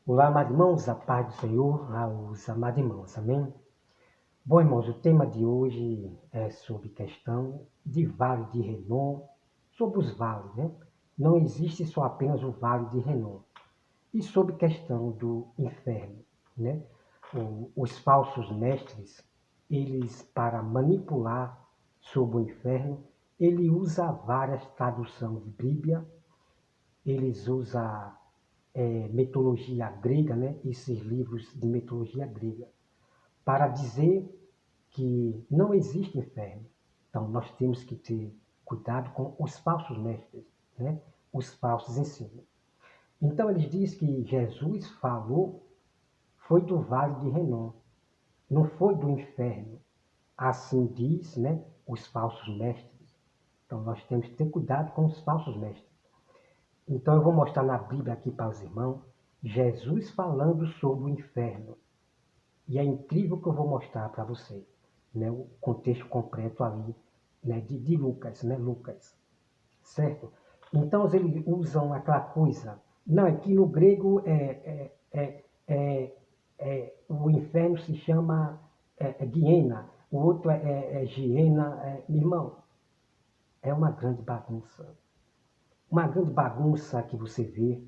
Olá, amados irmãos, a paz do Senhor aos amados irmãos, amém? Bom, irmãos, o tema de hoje é sobre questão de Vale de Renon, sobre os vales, né? Não existe só apenas o Vale de Renon. E sobre questão do inferno, né? Os falsos mestres, eles, para manipular sobre o inferno, ele usa várias traduções de Bíblia, eles usam mitologia grega, né? Esses livros de mitologia grega, para dizer que não existe inferno. Então, nós temos que ter cuidado com os falsos mestres, né? Os falsos ensinos. Então, eles dizem que Jesus falou, foi do Vale de Renon, não foi do inferno. Assim diz, né, os falsos mestres. Então, nós temos que ter cuidado com os falsos mestres. Então, eu vou mostrar na Bíblia aqui para os irmãos, Jesus falando sobre o inferno. E é incrível que eu vou mostrar para você, né, o contexto completo ali, né, de Lucas, né, Lucas, certo? Então eles usam aquela coisa, não, é que no grego o inferno se chama Guiena, o outro é Giena, meu irmão, é uma grande bagunça que você vê,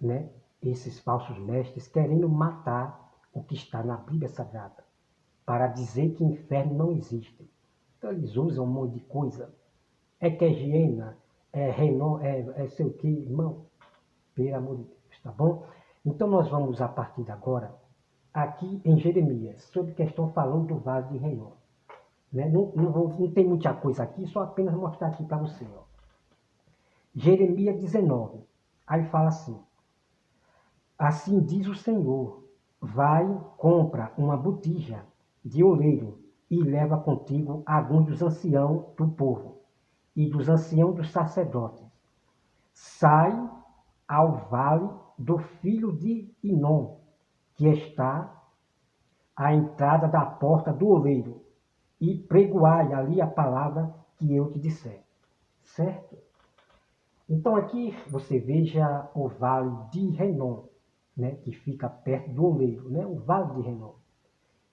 né, esses falsos mestres querendo matar o que está na Bíblia Sagrada, para dizer que inferno não existe. Então eles usam um monte de coisa. É que é hiena, é Renan, é sei o que, irmão. Pelo amor de Deus, tá bom? Então nós vamos, a partir de agora, aqui em Jeremias, sobre questão falando do Vale de Renan. Né? Não tem muita coisa aqui, só apenas mostrar aqui para você. Ó. Jeremias 19. Aí fala assim. Assim diz o Senhor, vai, compra uma botija de oleiro e leva contigo alguns dos anciãos do povo e dos anciãos dos sacerdotes. Sai ao vale do filho de Inom, que está à entrada da porta do oleiro, e pregoai ali a palavra que eu te disser. Certo? Então aqui você veja o vale de Renom, né, que fica perto do oleiro, né, o vale de Renom.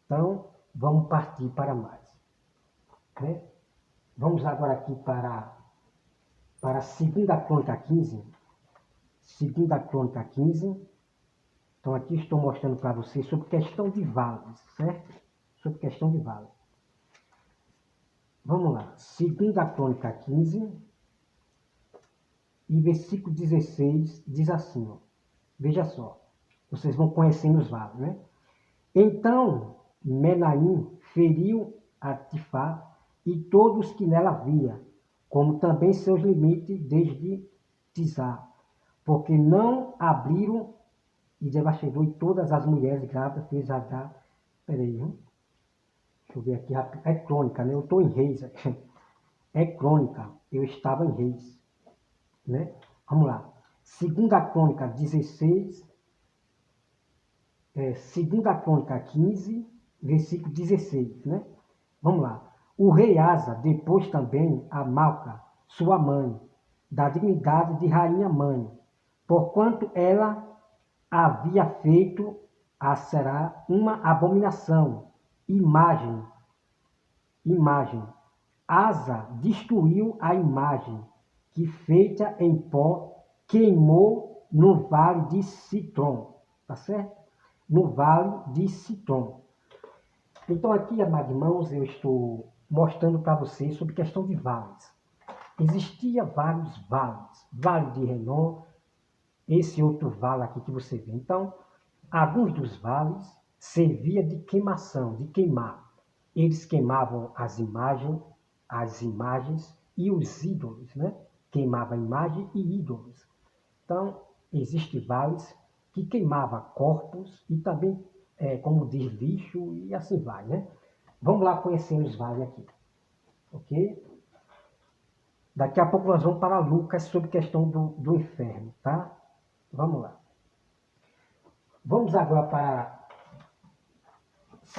Então, vamos partir para mais. Né? Vamos agora aqui para 2 Crônica 15. 2 Crônica 15. Então, aqui estou mostrando para vocês sobre questão de vales, certo? Sobre questão de vales. Vamos lá. 2 Crônica 15. E versículo 16 diz assim, ó. Veja só. Vocês vão conhecendo os vales, né? Então Menaim feriu a Tifá e todos que nela havia, como também seus limites desde Tizá, porque não abriram e devastou e todas as mulheres grávidas fez H. Peraí, deixa eu ver aqui rápido. É crônica, né? Eu estou em Reis. É crônica, eu estava em Reis. Né? Vamos lá. 2 Crônica 16. 2 Crônica 15, versículo 16, né? Vamos lá. O rei Asa depôs também a Malca, sua mãe, da dignidade de rainha mãe, porquanto ela havia feito a Será uma abominação, imagem. Asa destruiu a imagem, que feita em pó, queimou no vale de Citron, tá certo? No vale de Citron. Então aqui, amados irmãos, eu estou mostrando para vocês sobre questão de vales. Existia vários vales. Vale de Renon, esse outro vale aqui que você vê. Então, alguns dos vales servia de queimação, de queimar. Eles queimavam as imagens e os ídolos, né? Queimava a imagem e ídolos. Então, existem vales que queimava corpos e também, como diz, lixo e assim vai, né? Vamos lá conhecer os vales aqui, ok? Daqui a pouco nós vamos para Lucas sobre questão do inferno, tá? Vamos lá. Vamos agora para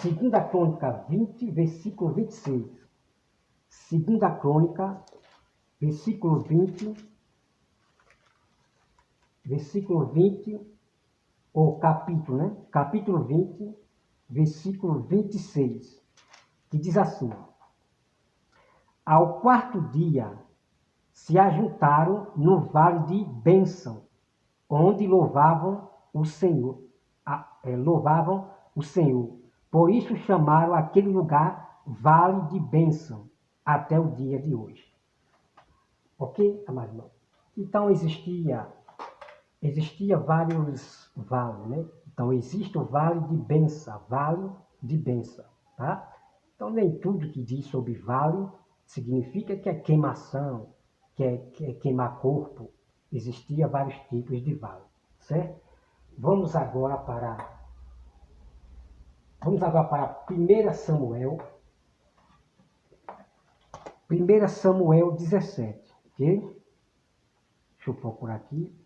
2 Crônica 20, versículo 26. 2 Crônica, versículo 20, ou capítulo, né? Capítulo 20, versículo 26, que diz assim: Ao quarto dia se ajuntaram no vale de Bênção, onde louvavam o Senhor. Louvavam o Senhor. Por isso chamaram aquele lugar Vale de Bênção, até o dia de hoje. Ok, amado irmão? Então existia vários vales, né? Então existe o Vale de Bênção, tá? Então nem tudo que diz sobre vale significa que é queimação, que é queimar corpo. Existia vários tipos de vale, certo? Vamos agora para 1 Samuel, 1 Samuel 17, ok? Deixa eu procurar aqui.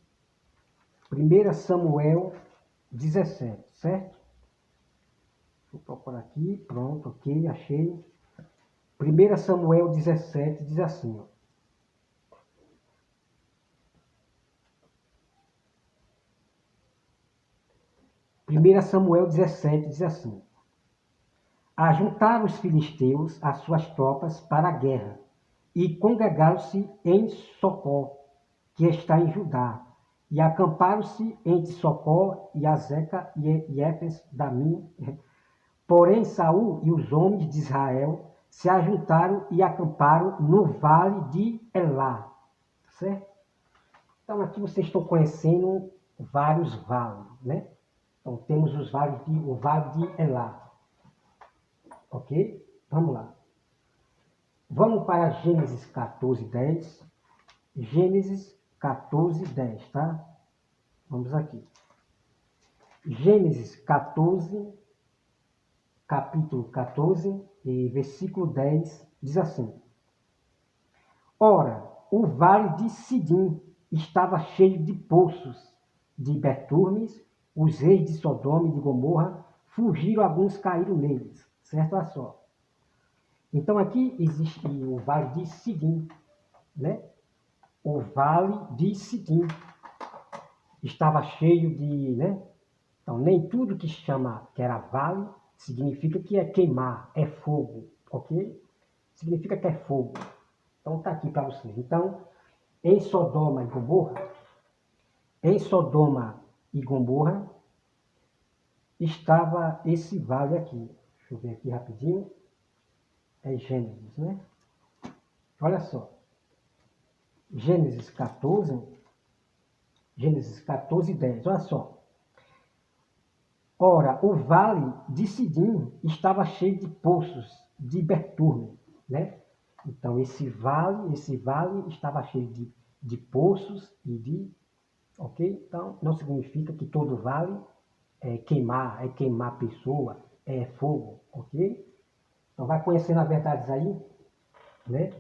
1 Samuel 17, certo? Deixa eu procurar aqui, pronto, ok, achei. 1 Samuel 17 diz assim, ó. Primeira Samuel 17 diz assim: Ajuntaram os filisteus as suas tropas para a guerra e congregaram-se em Socó, que está em Judá, e acamparam-se entre Socó e Azeca e Efes Damim. Porém, Saul e os homens de Israel se ajuntaram e acamparam no vale de Elá. Certo? Então, aqui vocês estão conhecendo vários vales, né? Então, temos o vale de Elá. Ok? Vamos lá. Vamos para Gênesis 14, 10. Gênesis 14, 10, tá? Vamos aqui. Gênesis 14, capítulo 14, e versículo 10, diz assim: Ora, o vale de Sidim estava cheio de poços de betumes, os reis de Sodoma e de Gomorra fugiram, alguns caíram neles. Certo? Olha só. Então aqui existe o vale de Sidim, né? O vale de Sidim estava cheio de, né? Então nem tudo que chama que era vale significa que é queimar, é fogo, ok? Significa que é fogo. Então está aqui para vocês. Então, em Sodoma e Gomorra estava esse vale aqui. Deixa eu ver aqui rapidinho. É Gênesis, né? Olha só. Gênesis 14, 10. Olha só. Ora, o vale de Sidim estava cheio de poços de betume, né? Então, esse vale estava cheio de poços e de... Ok? Então, não significa que todo vale é queimar pessoa, é fogo, ok? Então, vai conhecendo as verdades aí, né?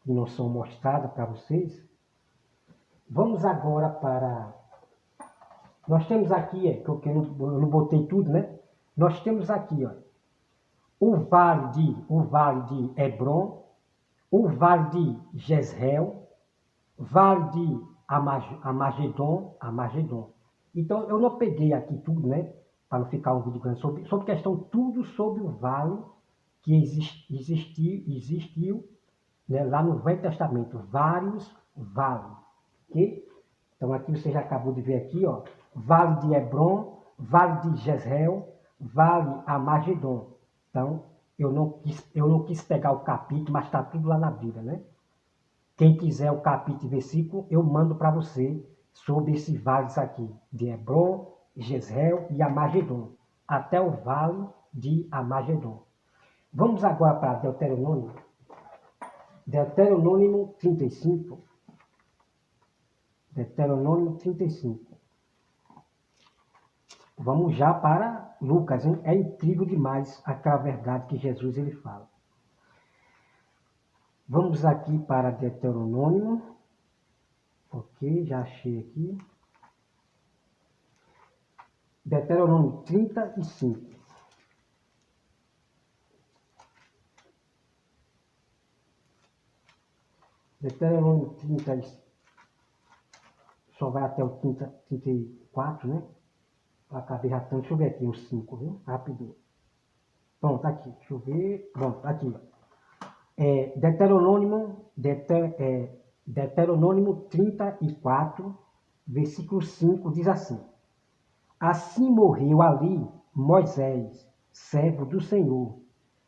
Que não são mostradas para vocês. Vamos agora para... Nós temos aqui, que eu não botei tudo, né? Nós temos aqui, ó, o vale de Hebron, o vale de Jezreel, vale de Amagedon. Então, eu não peguei aqui tudo, né? Para não ficar um vídeo grande sobre questão, tudo sobre o vale que existiu, né, lá no Velho Testamento. Vários vales. Ok? Então, aqui você já acabou de ver aqui, ó. Vale de Hebron, vale de Jezreel, vale Amagedon. Então, eu não quis pegar o capítulo, mas está tudo lá na Bíblia, né? Quem quiser o capítulo e versículo, eu mando para você sobre esses vales aqui, de Hebron, Jezreel e Amagedon, até o vale de Amagedon. Vamos agora para Deuteronômio. Deuteronômio 35. Deuteronômio 35. Vamos já para Lucas, hein? É incrível demais aquela verdade que Jesus ele fala. Vamos aqui para Deuteronômio. Ok, já achei aqui. Deuteronômio 35. Deuteronômio 30, só vai até o 34, né? Acabei ratando. Deixa eu ver aqui os 5, viu? Rápido. Pronto, tá aqui. Deixa eu ver. Pronto, tá aqui. Deuteronômio 34, versículo 5, diz assim: Assim morreu ali Moisés, servo do Senhor,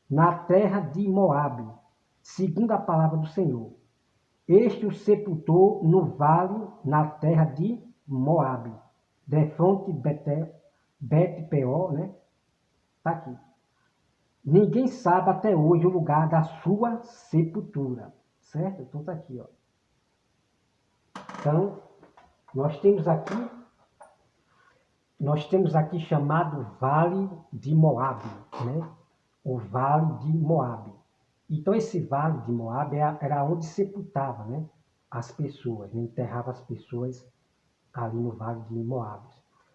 na terra de Moabe, segundo a palavra do Senhor. Este o sepultou no vale, na terra de Moabe, defronte de Bet-peor, né? Tá aqui. Ninguém sabe até hoje o lugar da sua sepultura, certo? Então tá aqui, ó. Então, nós temos aqui chamado Vale de Moabe, né? O Vale de Moabe. Então esse Vale de Moabe era onde sepultava, né? As pessoas, né? Enterrava as pessoas ali no Vale de Moabe.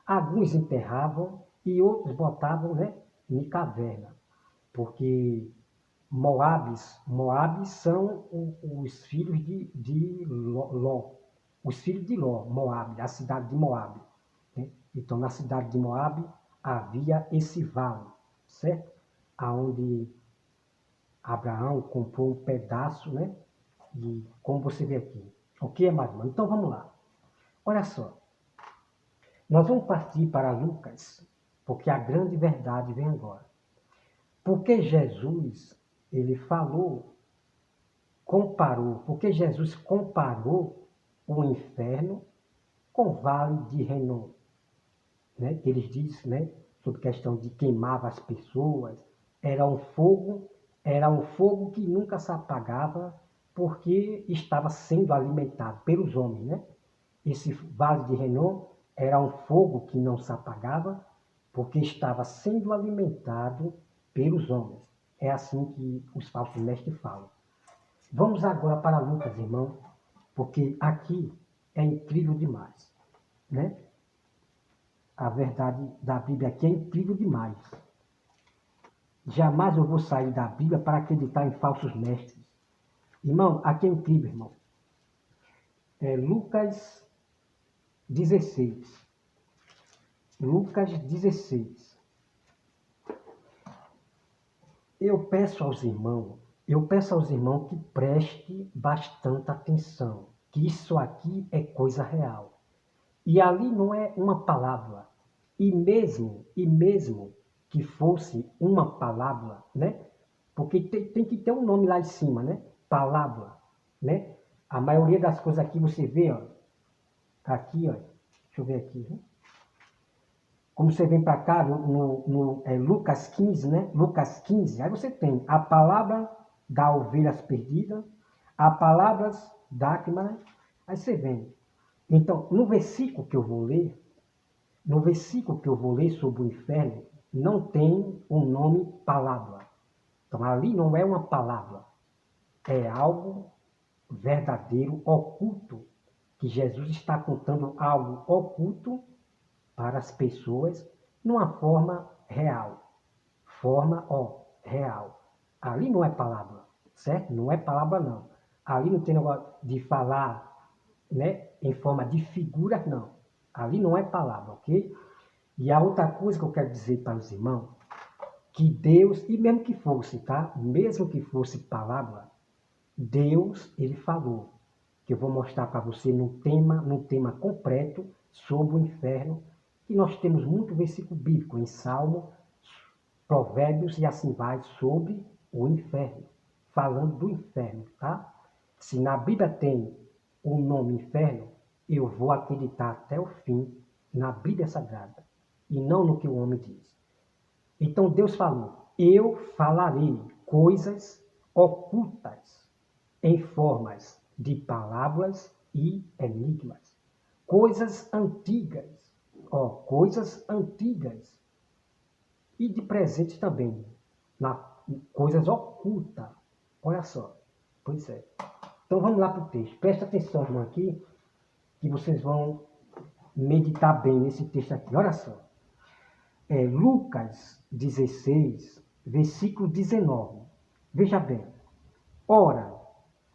Alguns enterravam e outros botavam, né, em caverna, porque Moabes são os filhos de Ló, os filhos de Ló, Moabe, a cidade de Moabe, né? Então, na cidade de Moabe havia esse vale, certo? Aonde Abraão comprou um pedaço, né? E como você vê aqui. Ok, amado irmão? Então, vamos lá. Olha só. Nós vamos partir para Lucas, porque a grande verdade vem agora. Porque Jesus, ele porque Jesus comparou o inferno com o vale de Renom, né? Que eles dizem, né, sobre questão de queimava as pessoas, era um fogo que nunca se apagava porque estava sendo alimentado pelos homens, né? Esse vale de Renom era um fogo que não se apagava porque estava sendo alimentado pelos homens. É assim que os falsos mestres falam. Vamos agora para Lucas, irmão, porque aqui é incrível demais, né? A verdade da Bíblia aqui é incrível demais. Jamais eu vou sair da Bíblia para acreditar em falsos mestres. Irmão, aqui é incrível, irmão. Lucas 16. Lucas 16. Eu peço aos irmãos que preste bastante atenção, que isso aqui é coisa real. E ali não é uma palavra. E mesmo que fosse uma palavra, né? Porque tem que ter um nome lá em cima, né? Palavra, né? A maioria das coisas aqui você vê, ó. Aqui, ó. Deixa eu ver aqui, viu? Como você vem para cá, no Lucas 15, né? Lucas 15, aí você tem a palavra da ovelhas perdida, a palavra da né? Aí você vem. Então, no versículo que eu vou ler sobre o inferno, não tem o nome palavra. Então, ali não é uma palavra, é algo verdadeiro, oculto, que Jesus está contando algo oculto para as pessoas numa forma real. Real. Ali não é palavra, certo? Não é palavra, não. Ali não tem negócio de falar, né, em forma de figura, não. Ali não é palavra, ok? E a outra coisa que eu quero dizer para os irmãos, que Deus, e mesmo que fosse, tá? Mesmo que fosse palavra, Deus, ele falou, que eu vou mostrar para você num tema completo sobre o inferno, que nós temos muito versículo bíblico em Salmo, Provérbios e assim vai sobre o inferno, falando do inferno, tá? Se na Bíblia tem o nome inferno, eu vou acreditar até o fim na Bíblia Sagrada e não no que o homem diz. Então Deus falou, eu falarei coisas ocultas em formas de palavras e enigmas. Coisas antigas, coisas antigas. E de presente também, coisas ocultas. Olha só, pois é. Então vamos lá para o texto. Presta atenção, irmão, aqui, que vocês vão meditar bem nesse texto aqui. Olha só. Lucas 16, versículo 19. Veja bem. Ora,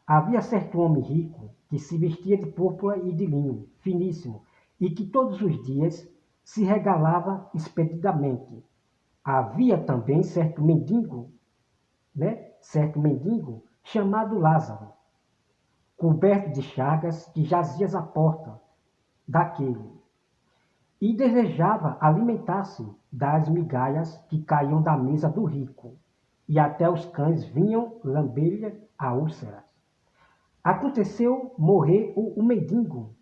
havia certo homem rico que se vestia de púrpura e de linho finíssimo, e que todos os dias se regalava expedidamente. Havia também certo mendigo, né? Certo mendigo chamado Lázaro, coberto de chagas, que jazia à porta daquele, e desejava alimentar-se das migalhas que caíam da mesa do rico, e até os cães vinham lamber-lhe a úlcera. Aconteceu morrer o mendigo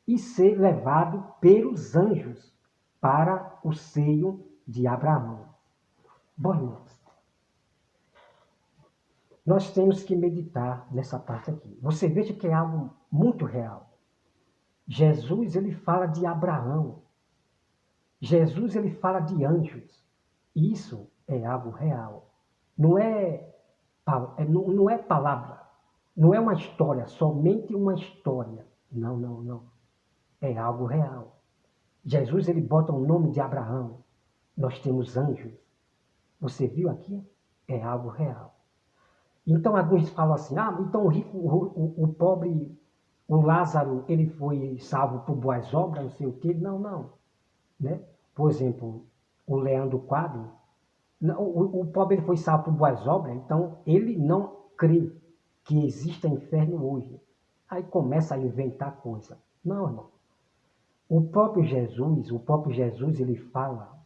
e ser levado pelos anjos para o seio de Abraão. Bom, irmãos, nós temos que meditar nessa parte aqui. Você veja que é algo muito real. Jesus, ele fala de Abraão. Jesus, ele fala de anjos. Isso é algo real. Não é, não é palavra. Não é uma história, somente uma história. Não, não, não. É algo real. Jesus, ele bota o nome de Abraão. Nós temos anjos. Você viu aqui? É algo real. Então, alguns falam assim, então o rico, o pobre, o Lázaro, ele foi salvo por boas obras, não sei o quê. Não, não. Né? Por exemplo, o Leandro Quadro, o pobre ele foi salvo por boas obras, então ele não crê que exista inferno hoje. Aí começa a inventar coisa. Não, irmão. O próprio Jesus, ele fala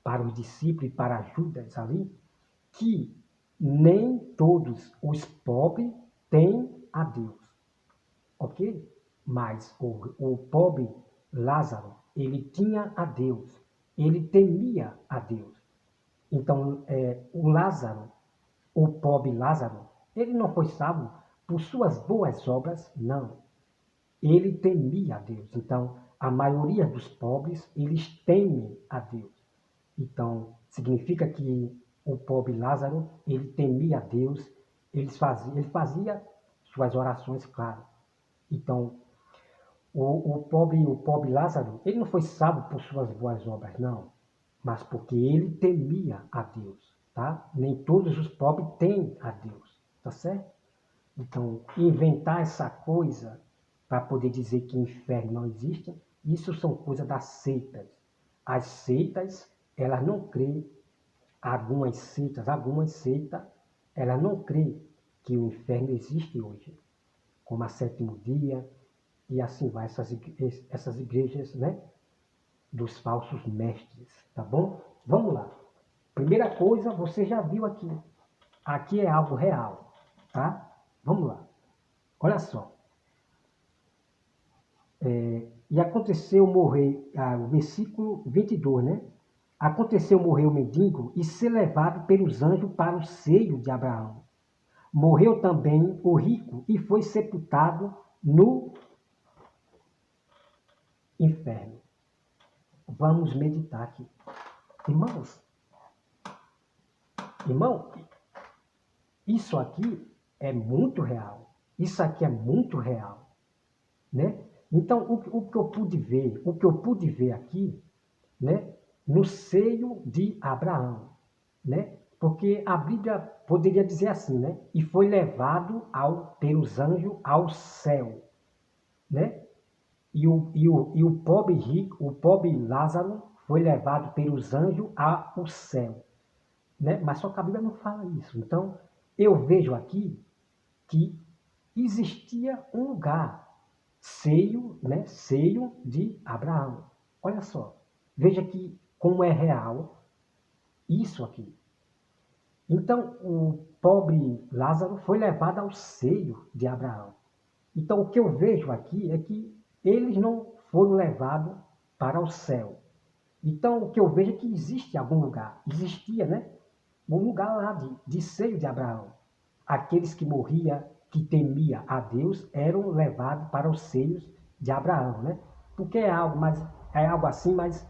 para os discípulos e para Judas ali, que nem todos os pobres têm a Deus. Ok? Mas o pobre Lázaro, ele tinha a Deus. Ele temia a Deus. Então, o Lázaro, o pobre Lázaro, ele não foi salvo por suas boas obras, não. Ele temia a Deus. Então, a maioria dos pobres, eles temem a Deus. Então, significa que o pobre Lázaro, ele temia a Deus, ele fazia suas orações, claro. Então, o pobre Lázaro, ele não foi salvo por suas boas obras, não, mas porque ele temia a Deus, tá? Nem todos os pobres têm a Deus, tá certo? Então, inventar essa coisa para poder dizer que inferno não existe, isso são coisas das seitas. As seitas, elas não creem, algumas seitas, elas não creem que o inferno existe hoje, como a Sétimo Dia, e assim vai, essas igrejas, né, dos falsos mestres, tá bom? Vamos lá. Primeira coisa, você já viu aqui. Aqui é algo real, tá? Vamos lá. Olha só. E aconteceu morrer, o versículo 22, né? Aconteceu morrer o mendigo e ser levado pelos anjos para o seio de Abraão. Morreu também o rico e foi sepultado no inferno. Vamos meditar aqui. Irmão, isso aqui é muito real. Isso aqui é muito real, né? Então, o que eu pude ver aqui, né, no seio de Abraão, né? Porque a Bíblia poderia dizer assim, né? E foi levado pelos anjos ao céu, né? E o pobre rico, o pobre Lázaro foi levado pelos anjos ao céu, né? Mas só que a Bíblia não fala isso. Então, eu vejo aqui que existia um lugar, seio, né? Seio de Abraão. Olha só, veja que como é real isso aqui. Então, o pobre Lázaro foi levado ao seio de Abraão. Então, o que eu vejo aqui é que eles não foram levados para o céu. Então, o que eu vejo é que existe algum lugar, existia, né? Um lugar lá de seio de Abraão. Aqueles que morriam, que temia a Deus, eram levados para os seios de Abraão, né? Porque é algo assim, mas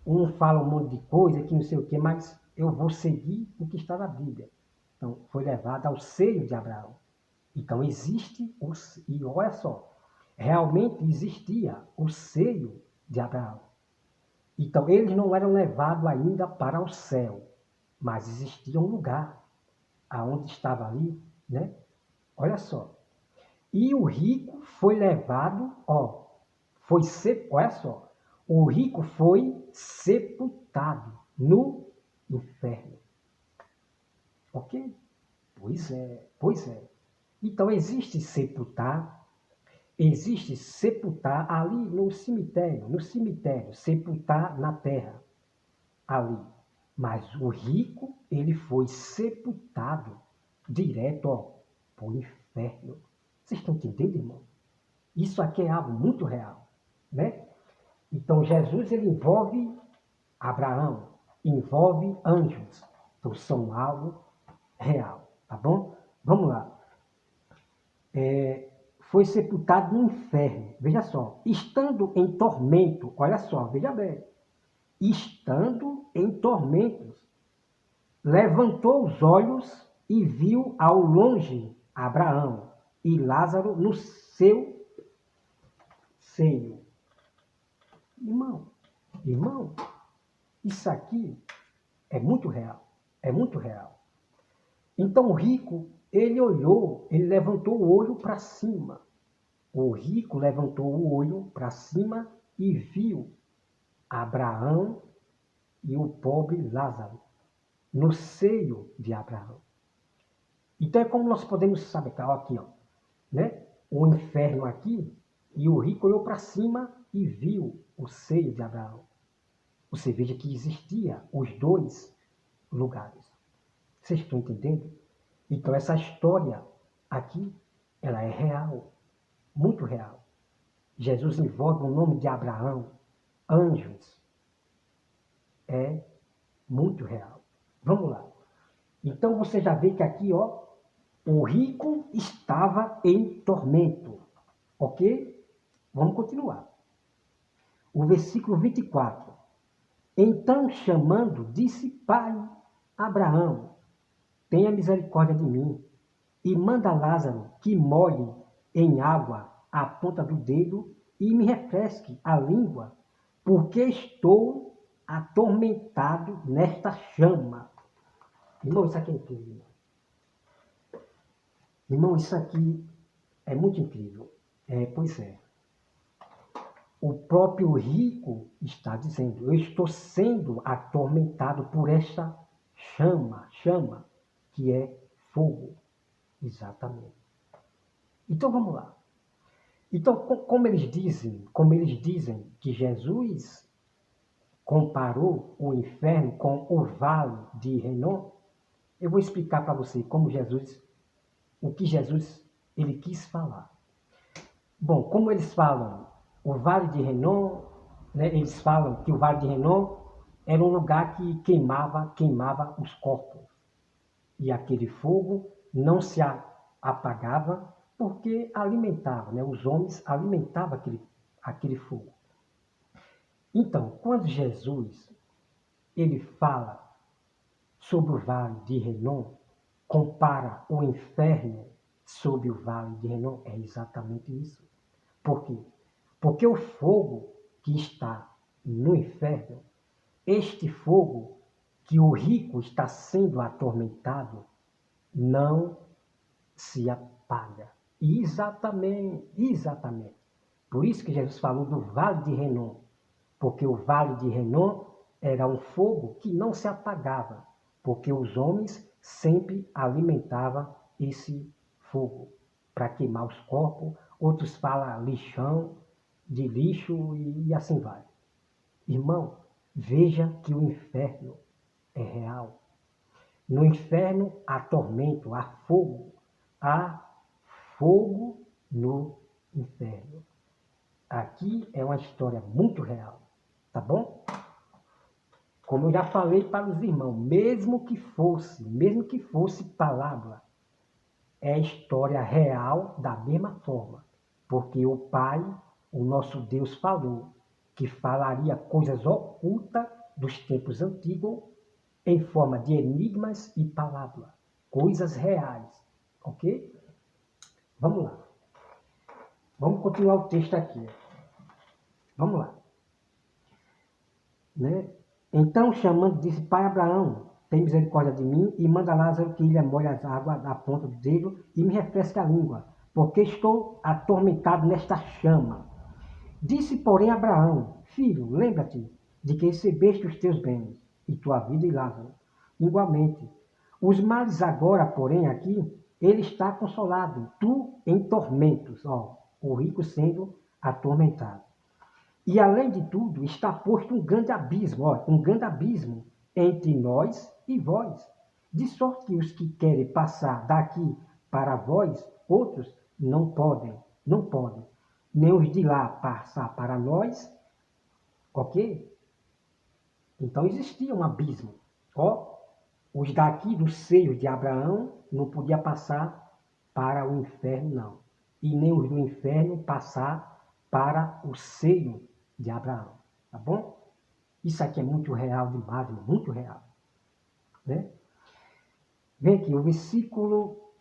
um fala um monte de coisa, que não sei o quê, mas eu vou seguir o que está na Bíblia. Então, foi levado ao seio de Abraão. Então, e olha só, realmente existia o seio de Abraão. Então, eles não eram levados ainda para o céu, mas existia um lugar aonde estava ali, né? Olha só. E o rico foi levado, olha só, O rico foi sepultado no inferno. Ok? Pois é, pois é. Então existe sepultar ali no cemitério, sepultar na terra, ali. Mas o rico, ele foi sepultado direto para o inferno. Vocês estão entendendo, irmão? Isso aqui é algo muito real, né? Então Jesus, ele envolve Abraão, envolve anjos. Então são algo real, tá bom? Vamos lá. Foi sepultado no inferno. Veja só, estando em tormento, olha só, veja bem. Estando em tormentos, levantou os olhos e viu ao longe Abraão e Lázaro no seu seio. Irmão, isso aqui é muito real, é muito real. Então o rico, ele olhou, ele levantou o olho para cima. O rico levantou o olho para cima e viu Abraão e o pobre Lázaro no seio de Abraão. Então é como nós podemos saber, aqui, ó, né? O inferno aqui, e o rico olhou para cima e viu o seio de Abraão. Você veja que existia os dois lugares. Vocês estão entendendo? Então essa história aqui, ela é real, muito real. Jesus envolve o nome de Abraão, anjos. É muito real. Vamos lá. Então você já vê que aqui, ó, o rico estava em tormento. Ok? Vamos continuar. O versículo 24. Então, chamando, disse: Pai, Abraão, tenha misericórdia de mim e manda Lázaro que molhe em água a ponta do dedo e me refresque a língua, porque estou atormentado nesta chama. Irmão, isso aqui é incrível. Irmão, isso aqui é muito incrível. Pois é. O próprio rico está dizendo: eu estou sendo atormentado por esta chama, que é fogo. Exatamente. Então vamos lá. Então, como eles dizem que Jesus comparou o inferno com o vale de Renon, eu vou explicar para você o que Jesus ele quis falar. Bom, como eles falam, o Vale de Renon, né, eles falam que o Vale de Renon era um lugar que queimava os corpos. E aquele fogo não se apagava porque alimentava, né, os homens alimentavam aquele fogo. Então, quando Jesus ele fala sobre o Vale de Renon, compara o inferno sobre o Vale de Renon, é exatamente isso. Por quê? Porque o fogo que está no inferno, este fogo que o rico está sendo atormentado, não se apaga. Exatamente. Por isso que Jesus falou do Vale de Renon, porque o Vale de Renon era um fogo que não se apagava, porque os homens sempre alimentavam esse fogo para queimar os corpos. Outros falam lixão, de lixo e assim vai. Irmão, veja que o inferno é real. No inferno há tormento, há fogo no inferno. Aqui é uma história muito real, tá bom? Como eu já falei para os irmãos, mesmo que fosse palavra, é história real da mesma forma, porque o Pai, o nosso Deus, falou que falaria coisas ocultas dos tempos antigos em forma de enigmas e palavras, coisas reais, ok? Vamos lá. Vamos continuar o texto aqui. Vamos lá. Né? Então, chamando, disse: Pai Abraão, tem misericórdia de mim e manda Lázaro que lhe molhe as águas da ponta do dedo e me refresque a língua, porque estou atormentado nesta chama. Disse, porém, Abraão: Filho, lembra-te de que recebeste os teus bens, e tua vida e Lázaro. Igualmente, os males agora, porém, aqui, ele está consolado, tu em tormentos, ó, o rico sendo atormentado. E além de tudo, está posto um grande abismo, ó, um grande abismo entre nós e vós. De sorte que os que querem passar daqui para vós, outros, não podem, não podem. Nem os de lá passar para nós, ok? Então existia um abismo. Ó, os daqui do seio de Abraão não podiam passar para o inferno, não. E nem os do inferno passar para o seio de Abraão. Tá bom? Isso aqui é muito real demais, muito real. Né? Vem aqui, o versículo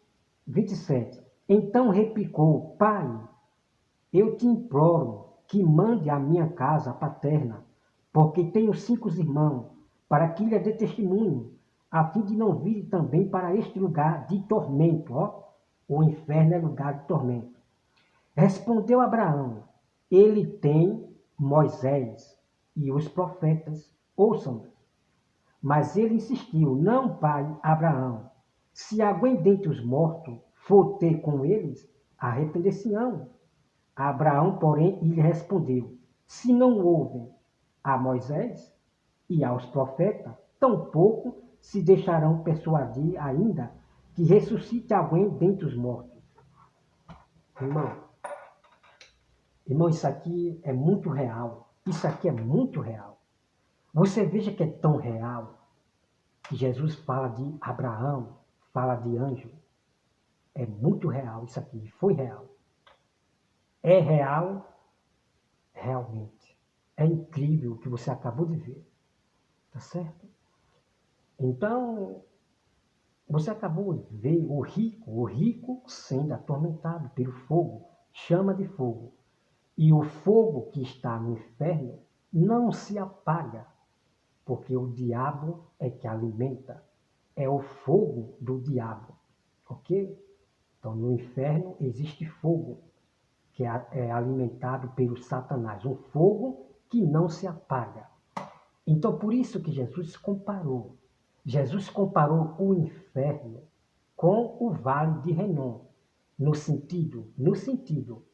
27. Então replicou: Pai, eu te imploro que mande à minha casa paterna, porque tenho 5 irmãos, para que lhe dê testemunho, a fim de não vir também para este lugar de tormento. Ó, o inferno é lugar de tormento. Respondeu Abraão: ele tem Moisés e os profetas, ouçam-nos. Mas ele insistiu: não, pai Abraão, se alguém dentre os mortos for ter com eles, arrepender-se-ão. Abraão, porém, lhe respondeu: se não ouvem a Moisés e aos profetas, tampouco se deixarão persuadir ainda que ressuscite alguém dentre os mortos. Irmão, isso aqui é muito real. Isso aqui é muito real. Você veja que é tão real que Jesus fala de Abraão, fala de anjo. É muito real isso aqui, foi real. É real, realmente. É incrível o que você acabou de ver. Tá certo? Então, você acabou de ver o rico sendo atormentado pelo fogo, chama de fogo. E o fogo que está no inferno não se apaga, porque o diabo é que alimenta. É o fogo do diabo, ok? Então, no inferno existe fogo, que é alimentado pelo Satanás. Um fogo que não se apaga. Então, por isso que Jesus comparou o inferno com o vale de Renom, no sentido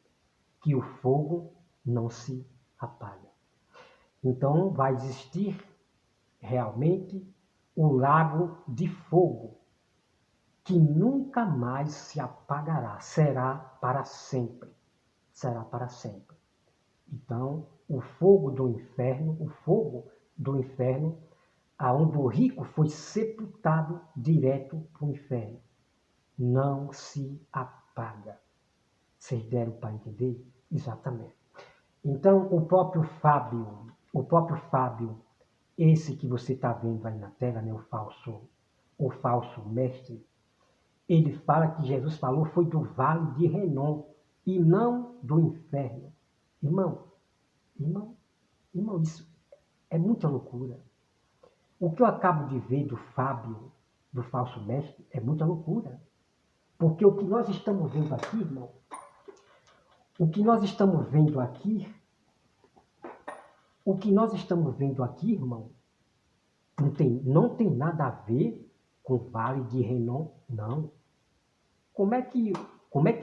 que o fogo não se apaga. Então, vai existir realmente o lago de fogo, que nunca mais se apagará, será para sempre. Será para sempre. Então, o fogo do inferno, aonde o rico foi sepultado direto para o inferno, não se apaga. Vocês deram para entender? Exatamente. Então, o próprio Fábio, esse que você está vendo aí na tela, né, o falso mestre, ele fala que Jesus falou foi do vale de Renom e não do inferno. Irmão, isso é muita loucura. O que eu acabo de ver do Fábio, do falso mestre, é muita loucura. Porque o que nós estamos vendo aqui, irmão, irmão, não tem nada a ver com o Vale de Renom, não. Como é que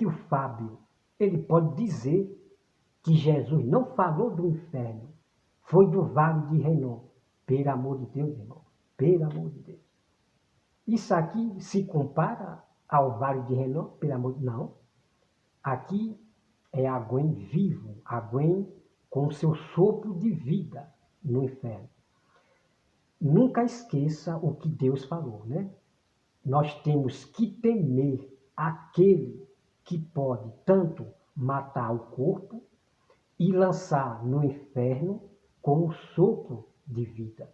o Fábio, ele pode dizer que Jesus não falou do inferno, foi do Vale de Renom? Pelo amor de Deus, irmão, pelo amor de Deus. Isso aqui se compara ao Vale de Renom, pelo amor de Deus? Não. Aqui é alguém vivo, alguém com seu sopro de vida no inferno. Nunca esqueça o que Deus falou, né? Nós temos que temer aquele que pode tanto matar o corpo e lançar no inferno com um sopro de vida.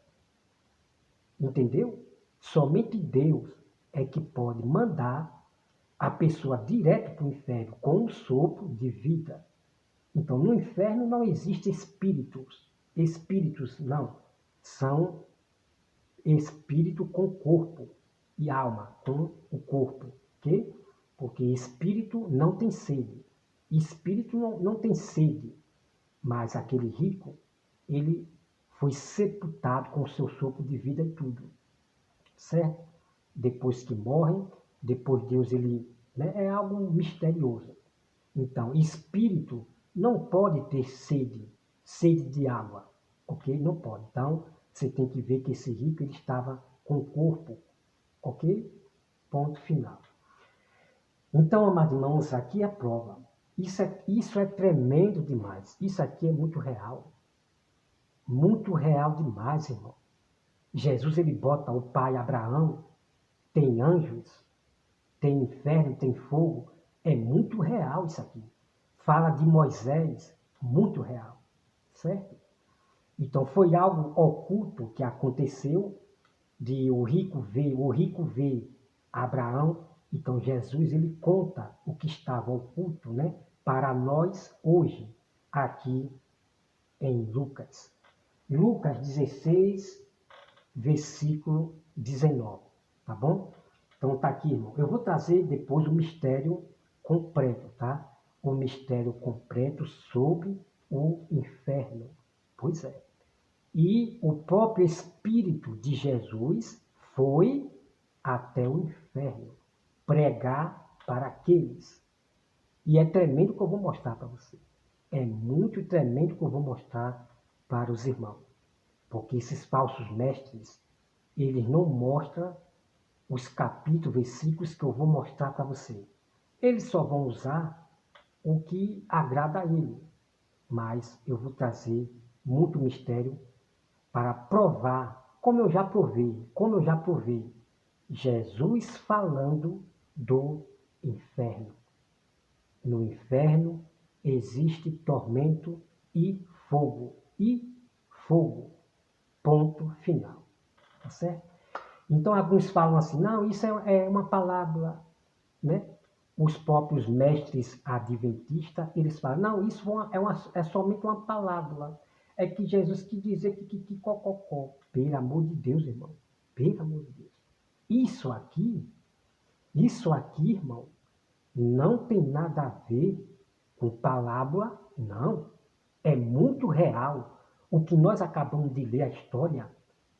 Entendeu? Somente Deus é que pode mandar a pessoa direto para o inferno com um sopro de vida. Então, no inferno não existem espíritos. Espíritos não. São espírito com corpo e alma, com o corpo. Ok? Porque espírito não tem sede. Espírito não tem sede. Mas aquele rico, ele foi sepultado com o seu sopro de vida e tudo, certo? Depois que morre, depois Deus, ele, né, é algo misterioso. Então, espírito não pode ter sede de água, ok? Não pode. Então, você tem que ver que esse rico, ele estava com o corpo, ok? Ponto final. Então, amados irmãos, aqui é a prova. Isso é tremendo demais. Isso aqui é muito real. Muito real demais, irmão. Jesus, ele bota o pai Abraão, tem anjos, tem inferno, tem fogo. É muito real isso aqui. Fala de Moisés, muito real, certo? Então foi algo oculto que aconteceu, de o rico ver Abraão. Então Jesus, ele conta o que estava oculto, né, para nós hoje, aqui em Lucas. Lucas 16, versículo 19, tá bom? Então tá aqui, irmão. Eu vou trazer depois o mistério completo, tá? O mistério completo sobre o inferno. Pois é. E o próprio Espírito de Jesus foi até o inferno pregar para aqueles. E é tremendo que eu vou mostrar para você. É muito tremendo que eu vou mostrar para os irmãos. Porque esses falsos mestres, eles não mostram os capítulos, versículos que eu vou mostrar para você. Eles só vão usar o que agrada a ele. Mas eu vou trazer muito mistério para provar, como eu já provei, Jesus falando do inferno. No inferno existe tormento e fogo. E fogo. Ponto final. Tá certo? Então alguns falam assim, não, isso é uma palavra, né? Os próprios mestres adventistas, eles falam, não, isso é somente uma palavra. É que Jesus quis dizer que cococó. Pelo amor de Deus, irmão. Pelo amor de Deus. Isso aqui, irmão, não tem nada a ver com palavra, não. É muito real. O que nós acabamos de ler, a história,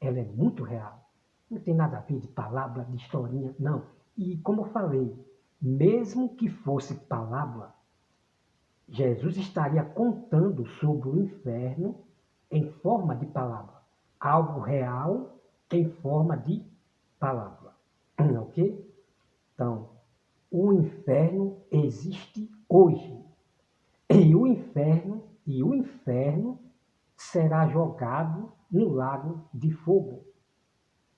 ela é muito real. Não tem nada a ver de palavra, de historinha, não. E como eu falei, mesmo que fosse palavra, Jesus estaria contando sobre o inferno em forma de palavra. Algo real em forma de palavra. Ok? Então, o inferno existe hoje. E o inferno será jogado no lago de fogo.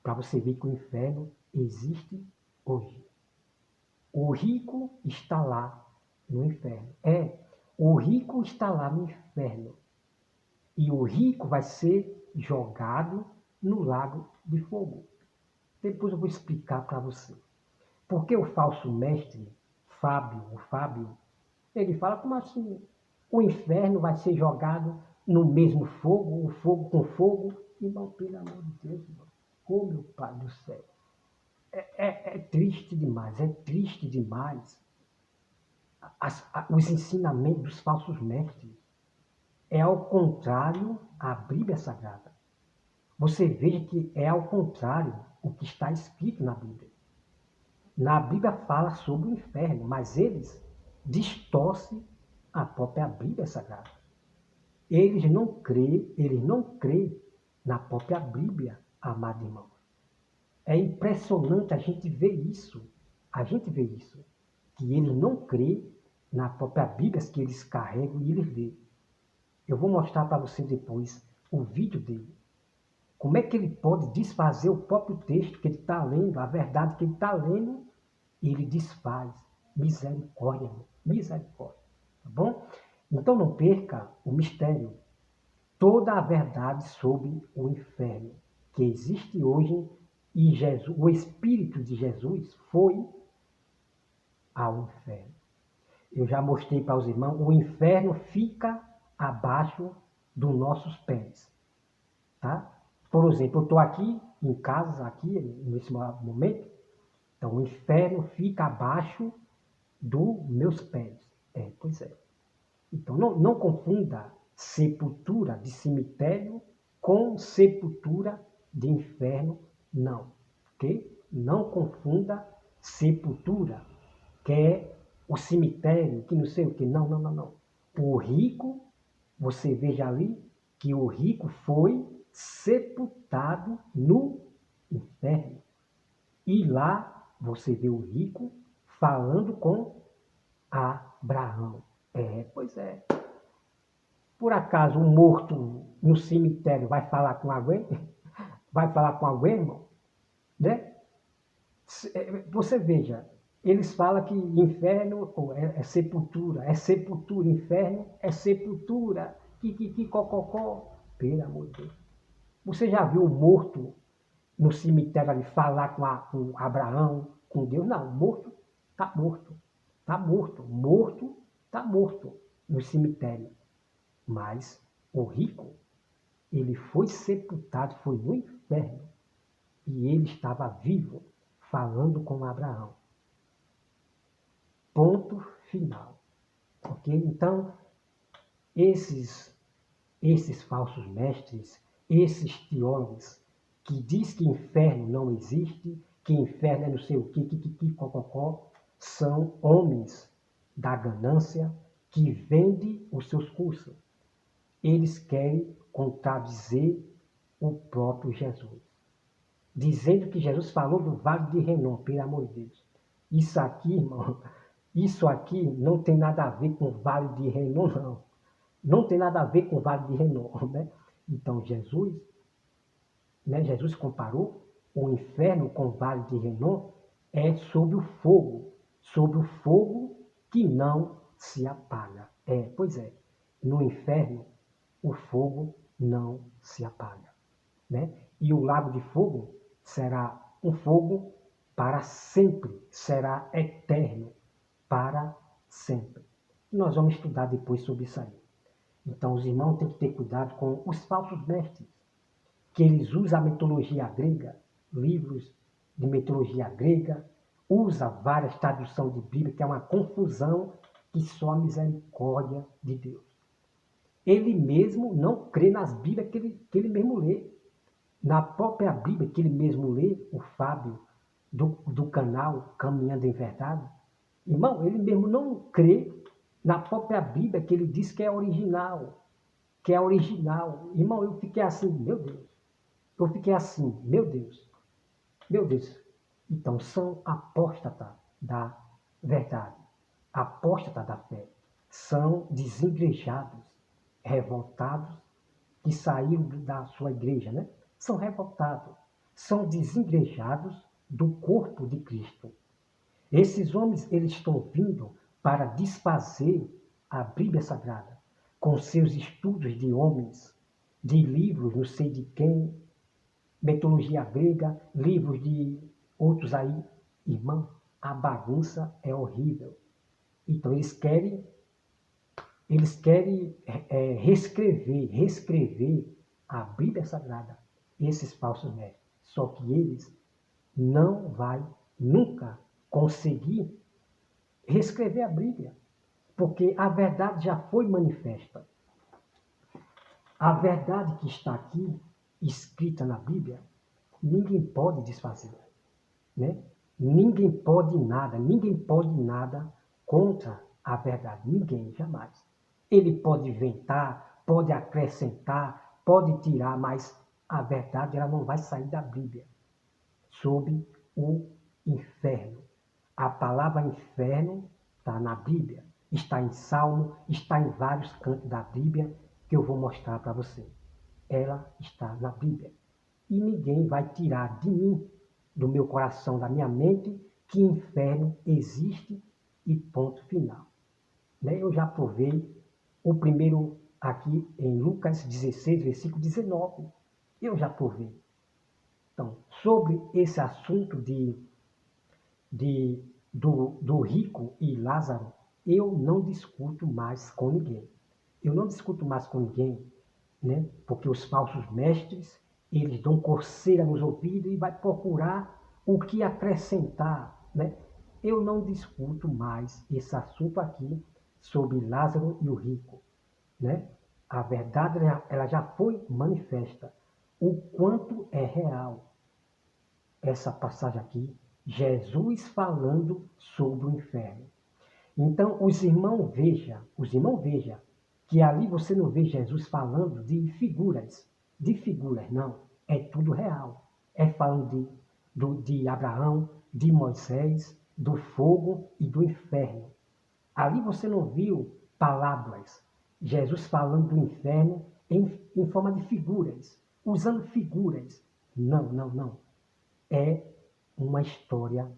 Para você ver que o inferno existe hoje. O rico está lá no inferno. O rico está lá no inferno. E o rico vai ser jogado no lago de fogo. Depois eu vou explicar para você. Porque o falso mestre, o Fábio, ele fala como assim? O inferno vai ser jogado no mesmo fogo, o fogo com fogo. Irmão, pelo amor de Deus, irmão. Oh, meu Pai do céu. É triste demais, é triste demais os ensinamentos dos falsos mestres. É ao contrário a Bíblia Sagrada. Você veja que é ao contrário o que está escrito na Bíblia. Na Bíblia fala sobre o inferno, mas eles distorcem a própria Bíblia Sagrada. Eles não creem na própria Bíblia, amado irmão. É impressionante a gente ver isso. Que eles não creem na própria Bíblia que eles carregam e eles lêem. Eu vou mostrar para você depois o vídeo dele. Como é que ele pode desfazer o próprio texto que ele está lendo, a verdade que ele está lendo, e ele desfaz. Misericórdia, irmão. Misericórdia. Tá bom? Então não perca o mistério. Toda a verdade sobre o inferno que existe hoje, e Jesus, o Espírito de Jesus foi ao inferno. Eu já mostrei para os irmãos, o inferno fica abaixo dos nossos pés. Tá? Por exemplo, eu estou aqui em casa, aqui nesse momento, então o inferno fica abaixo dos meus pés. Pois é. Então não confunda Sepultura de cemitério com sepultura de inferno, não. Ok? Não confunda sepultura, que é o cemitério, que não sei o que. Não, não, não, não. O rico, você veja ali que o rico foi sepultado no inferno. E lá você vê o rico falando com Abraão. Pois é. Por acaso um morto no cemitério vai falar com alguém? Vai falar com alguém, irmão? Né? Você veja, eles falam que inferno é sepultura, inferno é sepultura, cococó. Pelo amor de Deus. Você já viu um morto no cemitério ali falar com Abraão, com Deus? Não, morto está morto. Está morto. Morto está morto no cemitério. Mas o rico, ele foi sepultado, foi no inferno. E ele estava vivo, falando com Abraão. Ponto final. Ok? Então, esses falsos mestres, esses teólogos que diz que inferno não existe, que inferno é não sei o que, cococó, são homens da ganância que vendem os seus cursos. Eles querem contradizer o próprio Jesus, dizendo que Jesus falou do Vale de Renon, pelo amor de Deus. Isso aqui, irmão, isso aqui não tem nada a ver com o Vale de Renon, não. Não tem nada a ver com o Vale de Renon, né? Então, Jesus comparou o inferno com o Vale de Renon sobre o fogo que não se apaga. Pois é, no inferno o fogo não se apaga, né? E o lago de fogo será um fogo para sempre, será eterno para sempre. E nós vamos estudar depois sobre isso aí. Então, os irmãos têm que ter cuidado com os falsos mestres, que eles usam a mitologia grega, livros de mitologia grega, usa várias traduções de Bíblia, que é uma confusão que só a misericórdia de Deus. Ele mesmo não crê nas Bíblias que ele mesmo lê. Na própria Bíblia que ele mesmo lê, o Fábio, do canal Caminhando em Verdade, irmão, ele mesmo não crê na própria Bíblia que ele diz que é original. Que é original. Irmão, eu fiquei assim, meu Deus. Eu fiquei assim, meu Deus. Meu Deus. Então, são apóstatas da verdade. Apóstatas da fé. São desigrejados, revoltados, que saíram da sua igreja, né? São revoltados. São desigrejados do corpo de Cristo. Esses homens, eles estão vindo para desfazer a Bíblia Sagrada com seus estudos de homens, de livros, não sei de quem, mitologia grega, livros de outros aí. Irmão, a bagunça é horrível. Então, eles querem reescrever a Bíblia Sagrada, esses falsos mestres. Só que eles não vão nunca conseguir reescrever a Bíblia, porque a verdade já foi manifesta. A verdade que está aqui, escrita na Bíblia, ninguém pode desfazer, né? Ninguém pode nada contra a verdade. Ninguém, jamais. Ele pode inventar, pode acrescentar, pode tirar, mas a verdade ela não vai sair da Bíblia. Sobre o inferno. A palavra inferno está na Bíblia, está em Salmo, está em vários cantos da Bíblia que eu vou mostrar para você. Ela está na Bíblia. E ninguém vai tirar de mim, do meu coração, da minha mente, que inferno existe e ponto final. Eu já provei o primeiro aqui em Lucas 16, versículo 19. Eu já provei. Então, sobre esse assunto do rico e Lázaro, eu não discuto mais com ninguém. Eu não discuto mais com ninguém, né? Porque os falsos mestres, eles dão coceira nos ouvidos e vai procurar o que acrescentar, né? Eu não discuto mais esse assunto aqui sobre Lázaro e o rico, né? A verdade ela já foi manifesta. O quanto é real. Essa passagem aqui, Jesus falando sobre o inferno. Então, os irmãos vejam que ali você não vê Jesus falando de figuras, não. É tudo real. É falando de Abraão, de Moisés, do fogo e do inferno. Ali você não viu palavras. Jesus falando do inferno em forma de figuras, usando figuras. Não, não, não. É uma história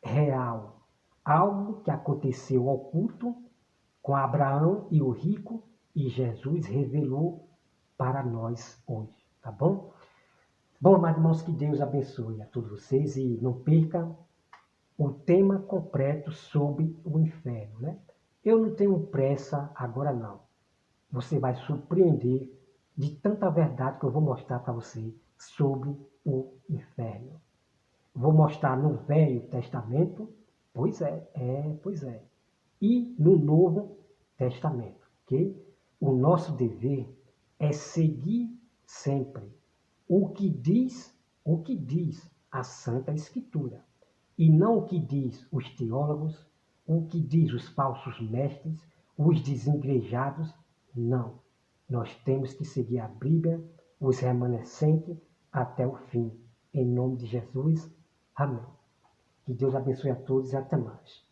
real. Algo que aconteceu oculto com Abraão e o rico e Jesus revelou para nós hoje, tá bom? Bom, amados irmãos, que Deus abençoe a todos vocês e não perca o tema completo sobre o inferno, né? Eu não tenho pressa agora não. Você vai surpreender de tanta verdade que eu vou mostrar para você sobre o inferno. Vou mostrar no Velho Testamento, pois é. E no Novo Testamento, ok? O nosso dever é seguir sempre o que diz a Santa Escritura, e não o que diz os teólogos, o que diz os falsos mestres, os desigrejados, não. Nós temos que seguir a Bíblia, os remanescentes, até o fim. Em nome de Jesus, amém. Que Deus abençoe a todos e até mais.